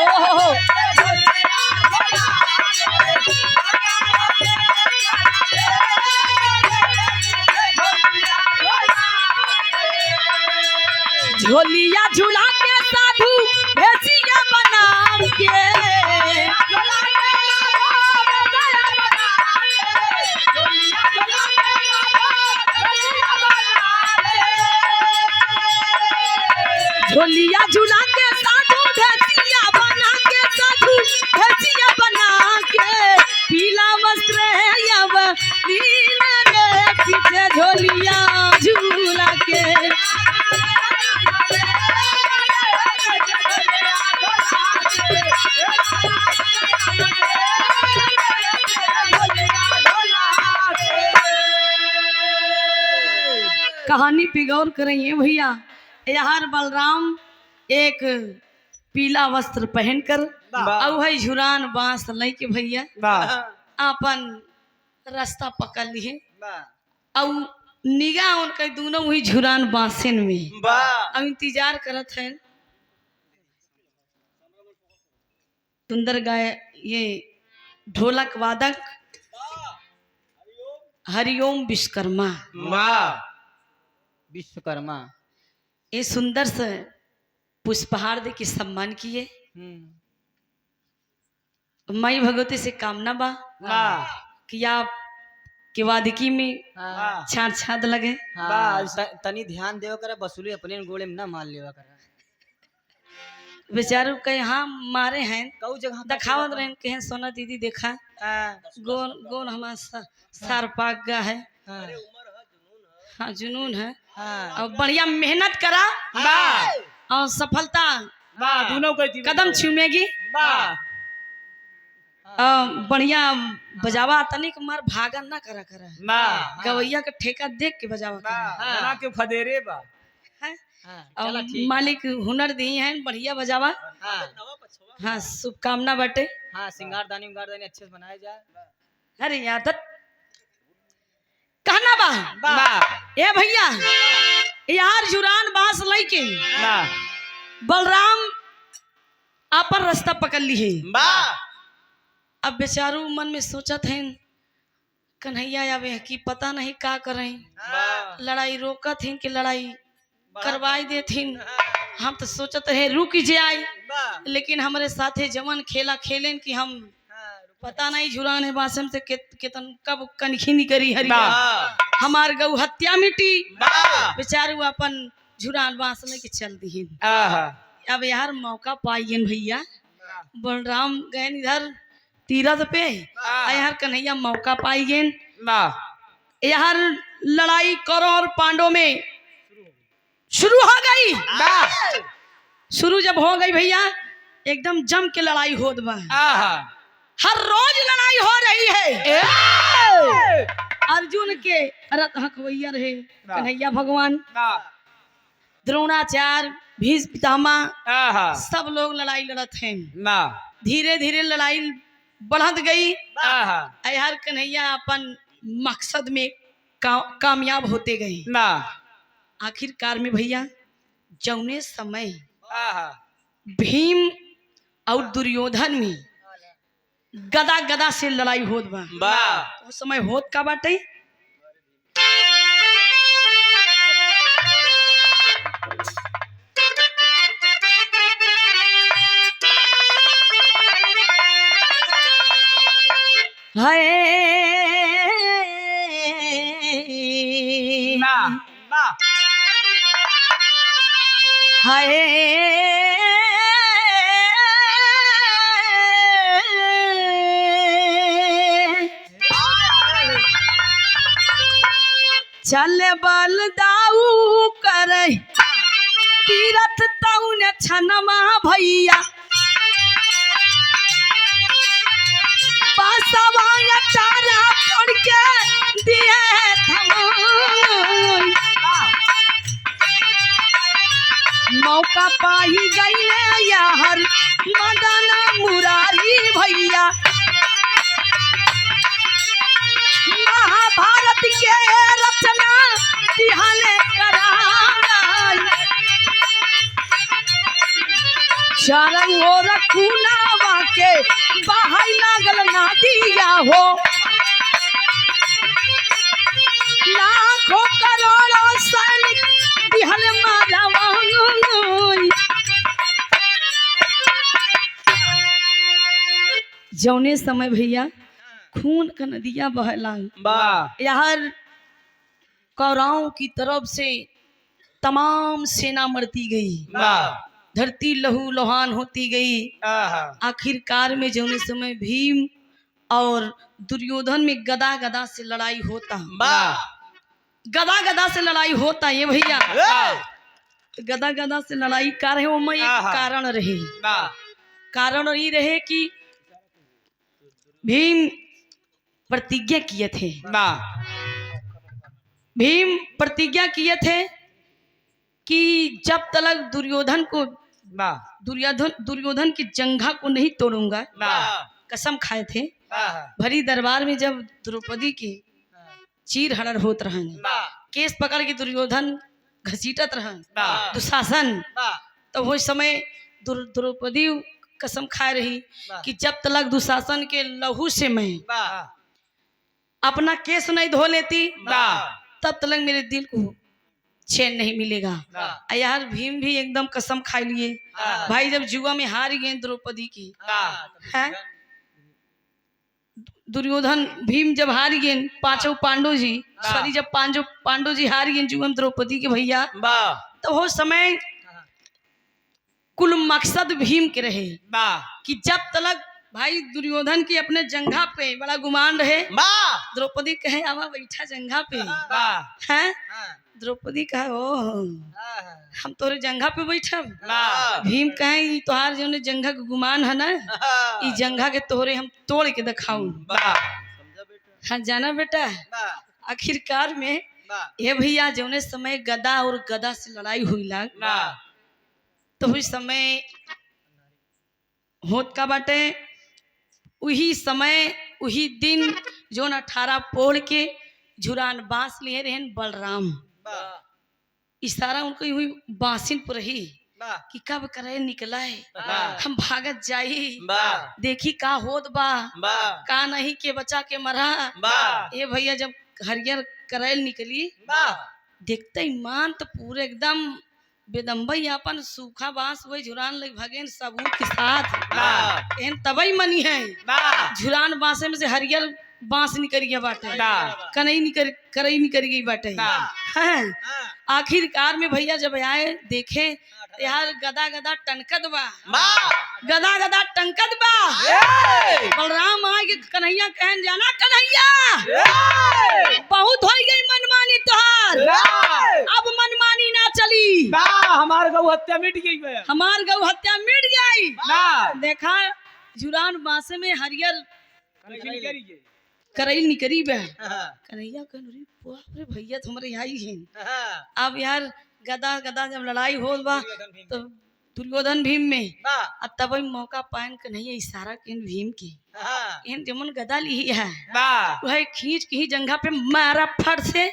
Speaker 2: ओहो झोलिया झूला के साधु भेसिया बनाम के झोलिया झूला के साधु भेसिया बना के साधु भेसिया बना के पीला वस्त्र है नील रे पीछे झोलिया झूला के कहानी पे गौर करेंगे भैया यार बलराम एक पीला वस्त्र पहनकर और है झुरान बांस लेके भैया अपन रास्ता पकड़ लिए और निगाह उनके दोनों वही झुरान बांसन में अब इंतजार करत है सुंदर गाय ये ढोलक वादक हरिओम विश्वकर्मा।
Speaker 1: विश्वकर्मा।
Speaker 2: ये सुंदर से पुष्पहार दे के सम्मान किए। माई भगवती से कामना बा कि आप के वादिकी में छाट छाट लगे।
Speaker 1: तनी ध्यान देव करे बसूली अपने गोले में ना मार लेवा करे।
Speaker 2: बेचारू कहीं हाँ मारे हैं
Speaker 1: कऊ जगह
Speaker 2: दिखावत रहे कहें सोना दीदी देखा गोल गोल हमारा सार पाक गा है। हाँ जुनून है और बढ़िया मेहनत करा और सफलता
Speaker 1: दोनों
Speaker 2: कदम छूमेगी। बढ़िया बजावा तनिक मार भागन ना करा करा गवैया का ठेका देख के बजावा करा
Speaker 1: के फदेरे बा
Speaker 2: है। और मालिक हुनर दी हैं बढ़िया बजावा। हाँ शुभकामना बटे।
Speaker 1: हाँ सिंगारदानी अच्छे से बनाया जाए।
Speaker 2: अरे यार कहना बा ए भैया यार जुरान बांस लई के बलराम आपन रास्ता पकड़ ली है। अब बेचारू मन में सोचत हैं कन्हैया आवे कि पता नहीं का करें लड़ाई रोकत हैं कि लड़ाई करवाई देथिन। हम तो सोचत है रुक जाए लेकिन हमारे साथे जवन खेला खेलें कि हम पता नहीं झुराने बासम से केतन कब कनखी करी हरी हमार गौ हत्या मिटी बेचारू अपन झुरान बांस लेके चल दी। अब यार मौका पाइए भैया बलराम गए इधर तीरथ पे यार कन्हैया मौका पाइए यार लड़ाई करो और पांडव में शुरू हो गई। शुरू जब हो गई भैया एकदम जम के लड़ाई होत बा। हर रोज लड़ाई हो रही है। अर्जुन के रथ हकवैया रहे कन्हैया भगवान द्रोणाचार्य भीष्म पितामह सब लोग लड़ाई लड़त हैं। धीरे धीरे लड़ाई बढ़त गई। यार कन्हैया अपन मकसद में कामयाब होते गए। आखिरकार में भैया जौने समय भीम और दुर्योधन में गदा गदा से लड़ाई होत बा उस समय होत का बाटे चल बल दाऊ करे तीरथ तौन छनमा भैया पासवा चारा पड़ के दिए मौका पाही गई यार मदन मुरारी भैया महाभारत के रचना दिहाले करा चारों ओर खूनावा के बहाई लागल ना दिया हो लाखों करोड़ों सैनिक दिहल मारवा। जौने समय भैया खून का नदियां बहला यार कौरवों की तरफ से तमाम सेना मरती गई धरती लहू लोहान होती गई। आखिरकार में जौने समय भीम और दुर्योधन में गदा गदा से लड़ाई होता गदा गदा से लड़ाई होता ये भैया गदा गदा से लड़ाई का रहे वो में एक कारण रहे। कारण ये रहे कि भीम प्रतिज्ञा किए थे भीम प्रतिज्ञा किए थे कि जब तक दुर्योधन को दुर्योधन की जंघा को नहीं तोड़ूंगा कसम खाए थे। भरी दरबार में जब द्रौपदी की चीर हरण होत रहन केस पकड़ के दुर्योधन घसीटत रहन दुशासन तो वो समय द्रौपदी कसम खाए रही कि जब तक दुशासन के लहू से मैं अपना केस नहीं धो लेती
Speaker 1: वाह
Speaker 2: तब तक मेरे दिल को चैन नहीं मिलेगा।
Speaker 1: वाह
Speaker 2: यार भीम भी एकदम कसम खा लिए
Speaker 1: हाँ।
Speaker 2: भाई, जब जुआ में हार गए द्रौपदी की है, दुर्योधन भीम जब हार गए, पांचों पांडव जी सॉरी जब पांचों पांडव जी हार गए जुआ में द्रौपदी के भैया,
Speaker 1: वाह
Speaker 2: तो वो समय कुल मकसद भीम के रहे
Speaker 1: वाह
Speaker 2: कि जब तक भाई दुर्योधन की अपने जंघा पे बड़ा गुमान रहे,
Speaker 1: वाह
Speaker 2: द्रौपदी कहे आवा बैठा जंघा पे
Speaker 1: वाह
Speaker 2: है, द्रौपदी कहे ओ हम तोरे जंघा पे बैठब,
Speaker 1: वाह
Speaker 2: भीम कहे ई तोहार जो जंघा के गुमान है ना, ई जंघा के तोहरे हम तोड़ के दिखाऊं।
Speaker 1: वाह
Speaker 2: हाँ जाना बेटा, आखिरकार में ये भैया जौने समय गदा और गदा से लड़ाई हुई लाग, तो उस समय होत का बाटे, वही समय वही दिन जो 18 पोड़ के झुरान बांस लिए रहन बलराम, इशारा उनको हुई बांसिन पर रही कि कब करे निकला है, हम भागत जाई देखी का होत बा का नहीं के बचा के मरा। ये भैया जब हरियर करैल निकली देखते ही मान तो पूरे एकदम बेदम्बई अपन सूखा बांस वही झुरान लग भगेन सबूत के साथ एहन तबई मनी है, झुरान बांसे में से हरियर बांस निकल गया बाटे, कनई निकल गई बाटे। आखिरकार में भैया जब आए देखे यार गदा गदा टनकत बा, गदा गदा टनकत बा, बलराम आए कि कन्हैया कहन जाना कन्हैया बहुत हो गई मनमानी तोहार, अब मनमानी ना चली,
Speaker 1: हमार गौ हत्या मिट गई,
Speaker 2: हमार गौ हत्या मिट गई। देखा झुरान बांसे में हरियर करैल निकरी बे, कन्हैया कहन रे बाप रे भैया तुम्हारे आई हैं। अब यार गदा गदा जब लड़ाई हो बा तो दुर्योधन भीम में तब मौका पायन कन्हैया इशारा के भीम के इन जमन गदा ली है वह खींच के ही जंघा पे मारा फट से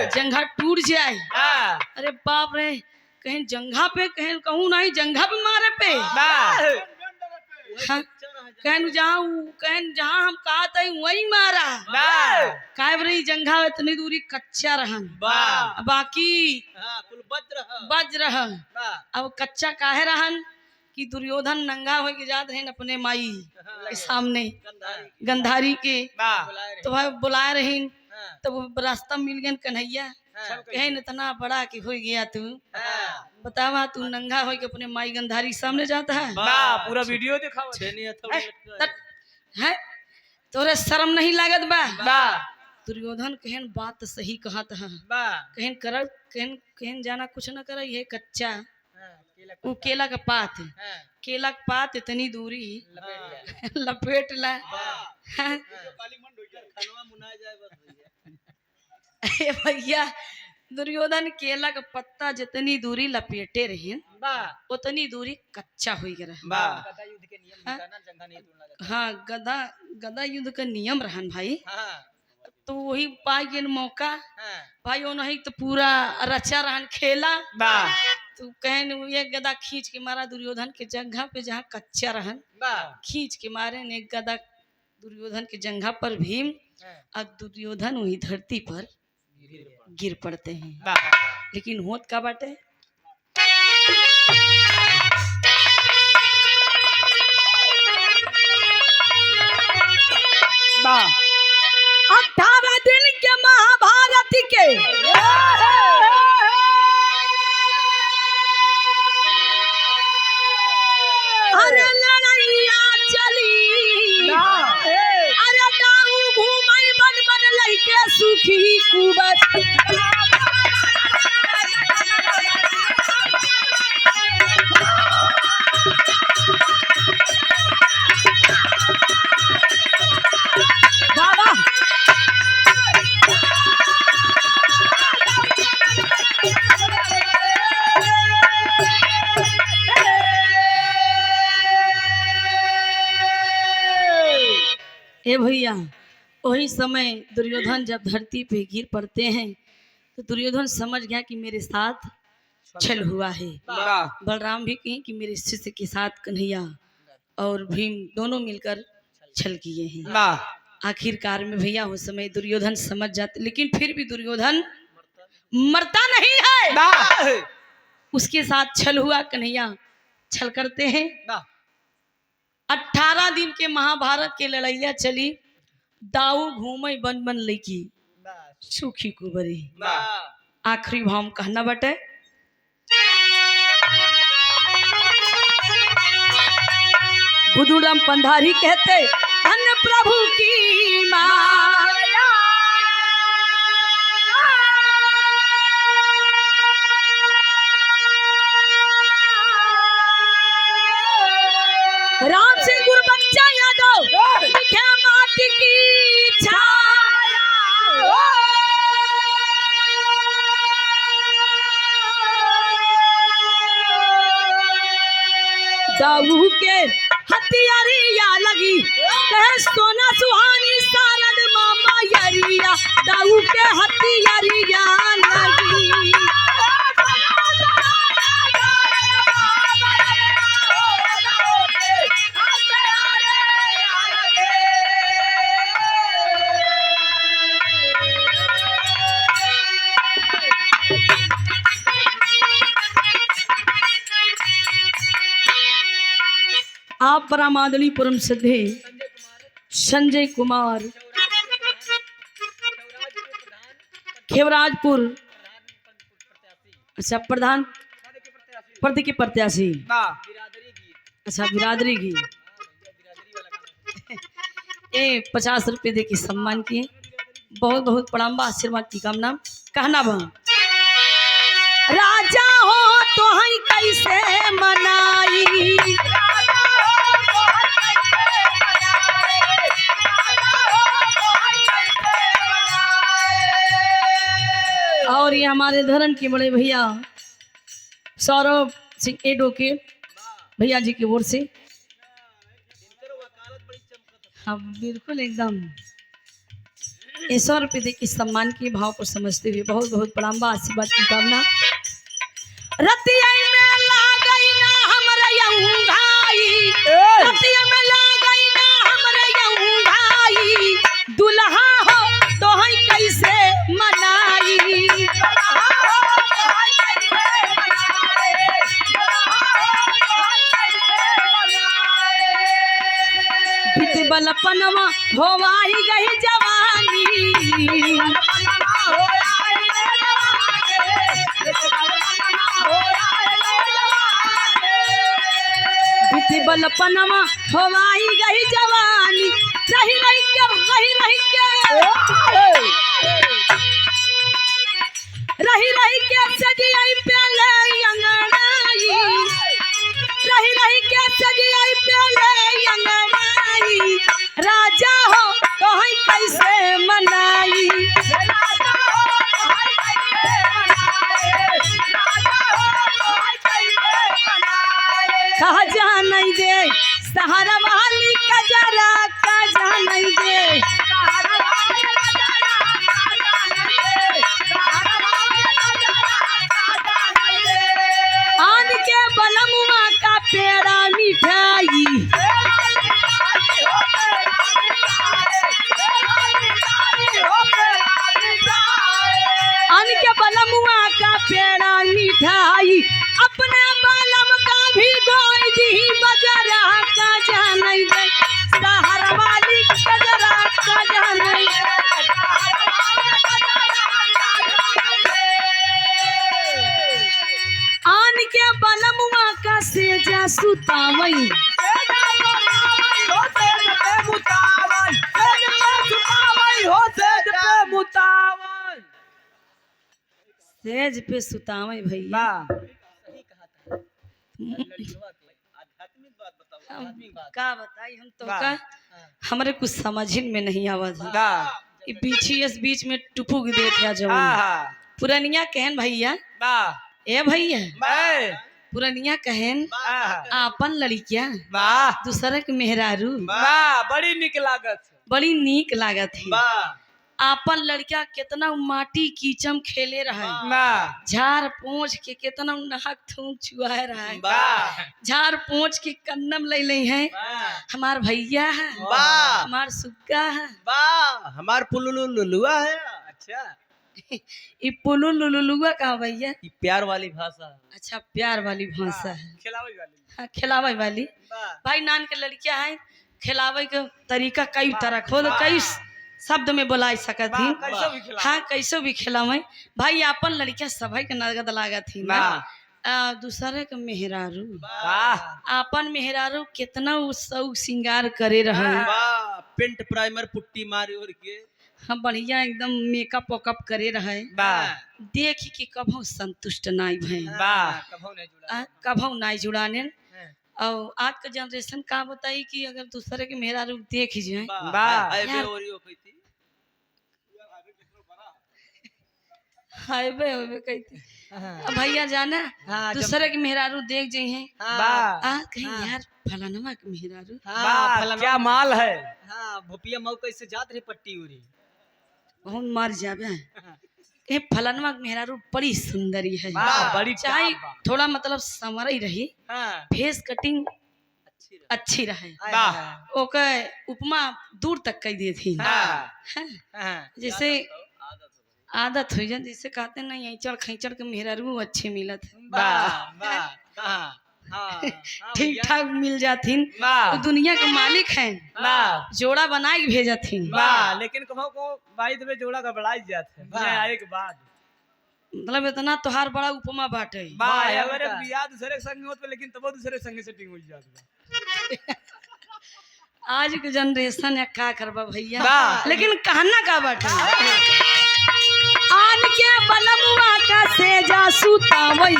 Speaker 2: जंघा टूट जाए। अरे बाप रे, कहीं जंघा पे कहीं कहूँ नहीं जंघा पे मारे पे कहन जहाँ हम कहा था वही मारा काय बरी जंघा इतनी दूरी कच्चा रहन बाकी बज रहन। अब कच्चा काहे रहन कि दुर्योधन नंगा हो के जात रहे अपने माई के सामने गंधारी के, तो वह बुला रही तो वो रास्ता मिल गया कन्हैया कहीं इतना बड़ा कि हो गया तू बतावा तू नंगा हो के अपने माई गंधारी सामने जाता है,
Speaker 1: पूरा वीडियो दिखाओ
Speaker 2: है तोरे शर्म नहीं लागत बा। दुर्योधन कहन बात सही कहत है, कहन कर कहन जाना कुछ न करे ये कच्चा वो केला का पात है, केला का पात इतनी दूरी लपेट ला भैया दुर्योधन केला का पत्ता जितनी दूरी लपेटे रहे उतनी दूरी कच्चा हो गया। हाँ गदा युद्ध का नियम रहन भाई, तो वही पाई गए मौका भाई वो नहीं तो पूरा रचा रहन खेला, तो कहन ये गदा खींच के मारा दुर्योधन के जंघा पे जहाँ कच्चा रहन खींच के मारे ने गदा दुर्योधन के जंघा पर भीम और दुर्योधन वही धरती पर गिर पड़ते हैं। लेकिन होत का बाटे अठारह दिन के महाभारत के अरे लड़ाइया चली, अरे दाऊ घूमई बन बन लइके सुखी कुबत बाबा ए भैया वही समय दुर्योधन जब धरती पे गिर पड़ते हैं तो दुर्योधन समझ गया कि मेरे साथ छल हुआ है। बलराम भी कहीं कि मेरे शिष्य के साथ कन्हैया और भीम दोनों मिलकर छल किए हैं। आखिरकार में भैया उस समय दुर्योधन समझ जाते, लेकिन फिर भी दुर्योधन मरता नहीं है। उसके साथ छल हुआ, कन्हैया छल करते हैं। 18 दिन के महाभारत के लड़ैया चली, दाऊ घूमे बन बन लैकी सूखी कुबरी। आखिरी भाव कहना बटे, बुधुड़म पंधारी कहते धन्य प्रभु की माया, राम सिंह गुरु बच्चा यादव दिखे माटी की छाया। दाऊ के हथियारिया लगी कहे सोना सुहानी सारद मामा यरिया, दाऊ के हथियारिया लगी। आप परमादली परम श्रद्धे संजय कुमार खेवराजपुर, अच्छा प्रधान पद के प्रत्याशी, अच्छा बिरादरी की 50 रुपये दे के सम्मान किए। बहुत बहुत प्रणाम, आशीर्वाद की कामना। कहना बा राजा हो तो हई कैसे मनाई, और ये हमारे धर्म के बड़े भैया सौरभ सिंह एडवोकेट भैया जी की ओर से, हाँ बिल्कुल एकदम 100 रुपये दे के सम्मान के भाव को समझते हुए बहुत बहुत प्रणाम, आशीर्वाद की कामना। रतिया में लागई ना हमरा यऊंघाई, रतिया में लागई ना हमरा यऊंघाई, दुल्हा हो तो हई कैसे मनाई। बीते बलपनवा होवाई गई जवानी, बीते बलपनवा होवाई गई जवानी, रही रही के रही रही के सजियाई प्याले अंगड़ाई, रही रही के सजियाई प्याले अंगड़ाई, राजा हो तो हई कैसे मनाई। कहा जा नहीं दे सहारा वाली कजरा, का जा नहीं दे आन के बलमुआ का पेड़ा मिठाई, आन के बलमुआ का पेड़ा मिठाई, अपने बलम का भी गोई दी बजरा, का जा नहीं दे सहारा वाली कजरा, का जा नहीं आन के बलमुआ का सेजा सुतावई, सेज पे सुतावई भैया। का बताई हम तो का हमारे कुछ समझ में नहीं आवा था, बीच में टुपुक देते जवान पुरनिया कहन भैया, ए भैया पुरनिया कहन आपन लड़किया दूसरे के मेहरारू
Speaker 1: बड़ी निक लागत
Speaker 2: बड़ी नीक लागत है। आपन लड़का कितना माटी कीचम खेले रहा है,
Speaker 1: वाह
Speaker 2: झाड़ पोंछ के कितना नाक थूक छुआए रहा है,
Speaker 1: वाह
Speaker 2: झाड़ पोंछ के कन्नम ले ले हैं। हमार भैया है,
Speaker 3: वाह
Speaker 2: हमार सुग्गा है,
Speaker 3: वाह हमार पुलुलु लुलुआ है। अच्छा
Speaker 2: ये पुलु लुलुआ का भैया।
Speaker 3: ये प्यार वाली भाषा।
Speaker 2: अच्छा प्यार वाली भाषा है,
Speaker 1: खिलावे वाली
Speaker 2: हाँ खिलावे वाली।
Speaker 1: वाह
Speaker 2: भाई नान के लड़कियां हैं, खिलावे के तरीका कई तरह खोद कई शब्द में बोला सकत ही।
Speaker 1: कैसे भी खिलावे।
Speaker 2: हाँ कैसे भी खिलावे। भाई अपन लड़कियां सभी के नगद लागत थी ना, दूसरे के मेहरारू
Speaker 1: वाह
Speaker 2: अपन मेहरारू कितना उत्सव श्रृंगार करे रहे,
Speaker 3: वाह पेंट प्राइमर पुट्टी मारी और के
Speaker 2: हम बढ़िया एकदम मेकअप वकअप करे रहे,
Speaker 1: वाह
Speaker 2: देख के कभू संतुष्ट नहीं भई,
Speaker 1: वाह कभू नहीं जुड़ा
Speaker 2: कभू नहीं जुड़ाने। और आज का जनरेशन का बताई कि अगर दूसरे के मेहरारू देख जाए,
Speaker 1: वाह।
Speaker 3: हाईवे ओरियो कहती
Speaker 2: हाईवे होवे कहती अब भैया जाना
Speaker 1: हाँ,
Speaker 2: दूसरे के मेहरारू देख जाई हैं,
Speaker 1: वाह
Speaker 2: कहीं यार फलानमा के मेहरारू
Speaker 1: वाह क्या माल है।
Speaker 3: हाँ भोपिया मऊ कैसे जात रही पट्टी उरी
Speaker 2: बहुत मर जावे। कहीं फलानमा के मेहरारू बड़ी सुंदरी है,
Speaker 1: वाह बड़ी
Speaker 2: चाहे
Speaker 1: क्या बात।
Speaker 2: थोड़ा मतलब समर ही रही,
Speaker 1: हाँ
Speaker 2: फेस कटिंग अच्छी रहे,
Speaker 1: वाह
Speaker 2: ओके उपमा दूर तक कह दी थी।
Speaker 1: हाँ
Speaker 2: हैं?
Speaker 1: हाँ
Speaker 2: जैसे आदत हो जाए, जैसे कहते नहीं ऐचड़ खैचड़ के मेहरारू अच्छे मिलत है,
Speaker 1: वाह वाह हाँ हाँ
Speaker 2: ठीक ठाक मिल जाथिन,
Speaker 1: वाह
Speaker 2: तो दुनिया के मालिक हैं,
Speaker 1: वाह
Speaker 2: जोड़ा बना के भेजथिन।
Speaker 1: वाह लेकिन कहो को भाई दबे जोड़ा का बढ़ाई जाते हैं आए के बाद
Speaker 2: मतलब इतना तोहार बड़ा उपमा बाटे।
Speaker 1: वाह अगर बियाह दूसरे के संग होत लेकिन तब दूसरे संग सेटिंग हो जात
Speaker 2: आज के जनरेशन है का करबा भैया,
Speaker 1: वाह।
Speaker 2: लेकिन कहना का बाटे आन के बलमुआ का सेजा सुतावई,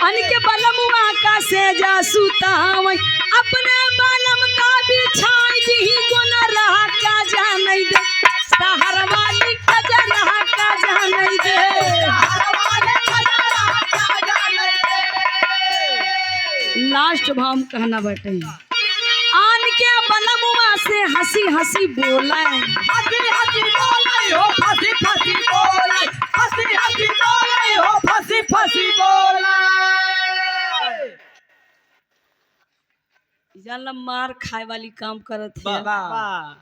Speaker 2: आन के बलमुआ का सेजा सुतावई, अपने बालम का बिछाई दी गुन रहा का जाने दे, सहर वाली कजा रहा का जाने दे। लास्ट भाव कहना बटे आन के बलमुआ से हंसी हंसी बोला,
Speaker 1: हंसी हंसी बोले हो फंसी फंसी बोले, हंसी हंसी बोले हो फंसी फंसी बोले।
Speaker 2: जाला मार खाए वाली काम करत है,
Speaker 1: वाह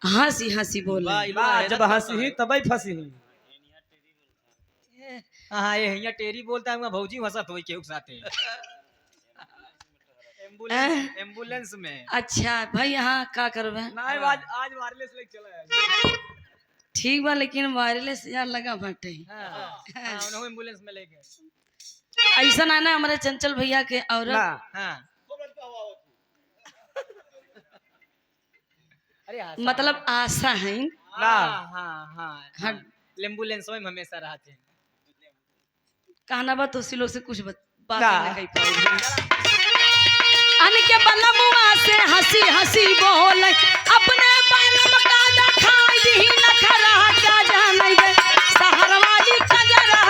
Speaker 2: हंसी हंसी बोला।
Speaker 1: वाह जब हंसी ही तब ही फंसी ही। हाँ ये यहाँ टेरी बोलता है भौजी हंसत हो के साथे एम्बुलेंस में।
Speaker 2: अच्छा भाई यहाँ का करबे,
Speaker 1: नहीं आज वायरलेस लेके चला है।
Speaker 2: ठीक बा लेकिन वायरलेस यार लगा बाटे,
Speaker 1: हां उन्होंने एम्बुलेंस में लेके
Speaker 2: ऐसा ना ना हमारे चंचल भैया के औरत
Speaker 1: हां अरे
Speaker 2: मतलब आशा है
Speaker 1: हां हां
Speaker 2: हाँ।
Speaker 1: एम्बुलेंस में हमेशा रहते हैं।
Speaker 2: कहना बा तो सिलो से कुछ बात
Speaker 1: ना।
Speaker 2: नहीं कह पाऊंगी। अन के बलमुआ से हंसी हंसी बोल, अपने बालम का दिखाई दी नखरा का जाने दे, सहर वाली कजरा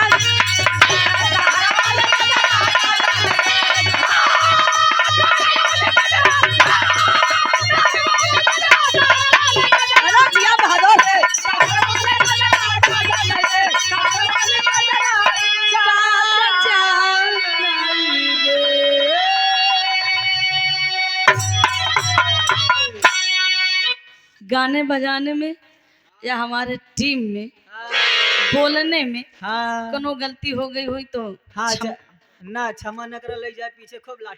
Speaker 2: गाने बजाने में या हमारे टीम में बोलने में
Speaker 1: हाँ
Speaker 2: कोनो गलती हो गई हुई तो
Speaker 1: हाँ ना क्षमा न कर ले जाए पीछे खूब लाठी